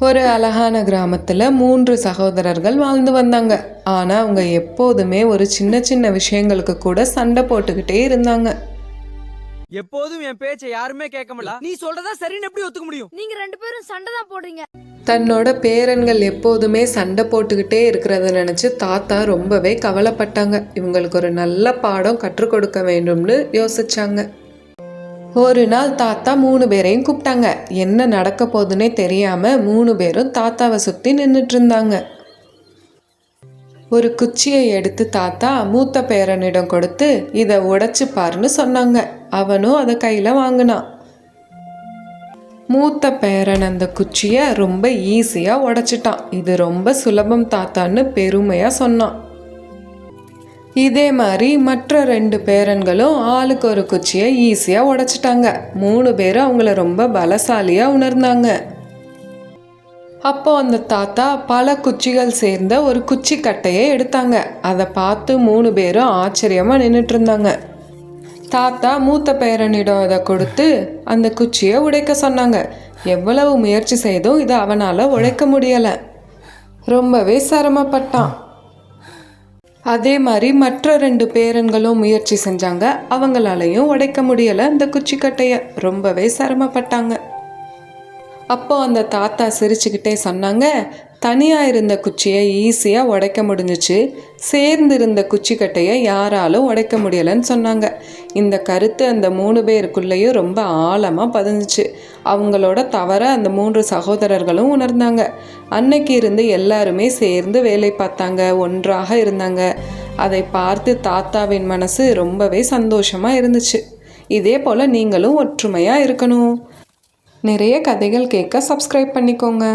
ஒரு அழகான கிராமத்தில் 3 சகோதரர்கள் வாழ்ந்து வந்தாங்க. ஆனால் அவங்க எப்போதுமே ஒரு சின்ன சின்ன விஷயங்களுக்கு கூட சண்டை போட்டுக்கிட்டே இருந்தாங்க. எப்போதும் என் பேச்சை யாருமே கேட்க முடியல. நீ சொல்றதா சரின்னு எப்படி ஒத்துக்க முடியும்? நீங்க 2 பேரும் சண்டை தான் போடுறீங்க. தன்னோட பேரன்கள் எப்போதுமே சண்டை போட்டுக்கிட்டே இருக்கிறத நினச்சி தாத்தா ரொம்பவே கவலைப்பட்டாங்க. இவங்களுக்கு ஒரு நல்ல பாடம் கற்றுக் கொடுக்க வேண்டும்னு யோசிச்சாங்க. ஒரு நாள் தாத்தா 3 பேரையும் கூப்பிட்டாங்க. என்ன நடக்க போகுதுன்னே தெரியாம 3 பேரும் தாத்தாவை சுற்றி நின்றுட்டு இருந்தாங்க. ஒரு குச்சியை எடுத்து தாத்தா மூத்த பேரனிடம் கொடுத்து இதை உடைச்சு பாருன்னு சொன்னாங்க. அவனும் அதை கையில வாங்கினான். மூத்த பேரன் அந்த குச்சியை ரொம்ப ஈஸியா உடைச்சிட்டான். இது ரொம்ப சுலபம் தாத்தான்னு பெருமையா சொன்னான். இதே மாதிரி மற்ற 2 பேரன்களும் ஆளுக்கு ஒரு குச்சியை ஈஸியாக உடைச்சிட்டாங்க. 3 பேரும் அவங்கள ரொம்ப பலசாலியாக உணர்ந்தாங்க. அப்போ அந்த தாத்தா பல குச்சிகள் சேர்ந்த ஒரு குச்சி கட்டையை எடுத்தாங்க. அதை பார்த்து 3 பேரும் ஆச்சரியமாக நின்றுட்டு இருந்தாங்க. தாத்தா மூத்த பேரனிடம் அதை கொடுத்து அந்த குச்சியை உடைக்க சொன்னாங்க. எவ்வளவு முயற்சி செய்தும் இதை அவனால் உடைக்க முடியலை. ரொம்பவே சிரமப்பட்டான். அதே மாதிரி மற்ற 2 பேரன்களும் முயற்சி செஞ்சாங்க. அவங்களாலையும் உடைக்க முடியலை. அந்த குச்சிக்கட்டையை ரொம்பவே சிரமப்பட்டாங்க. அப்போ அந்த தாத்தா சிரிச்சுக்கிட்டே சொன்னாங்க, தனியாக இருந்த குச்சியை ஈஸியாக உடைக்க முடிஞ்சிச்சு, சேர்ந்து இருந்த குச்சிக்கட்டையை யாராலும் உடைக்க முடியலைன்னு சொன்னாங்க. இந்த கருத்து அந்த 3 பேருக்குள்ளேயும் ரொம்ப ஆழமாக பதிஞ்சிச்சு. அவங்களோட தவற அந்த 3 சகோதரர்களும் உணர்ந்தாங்க. அன்னைக்கு இருந்து எல்லாருமே சேர்ந்து வேலை பார்த்தாங்க, ஒன்றாக இருந்தாங்க. அதை பார்த்து தாத்தாவின் மனசு ரொம்பவே சந்தோஷமாக இருந்துச்சு. இதே போல் நீங்களும் ஒற்றுமையாக இருக்கணும். நிறைய கதைகள் கேட்க சப்ஸ்கிரைப் பண்ணிக்கோங்க.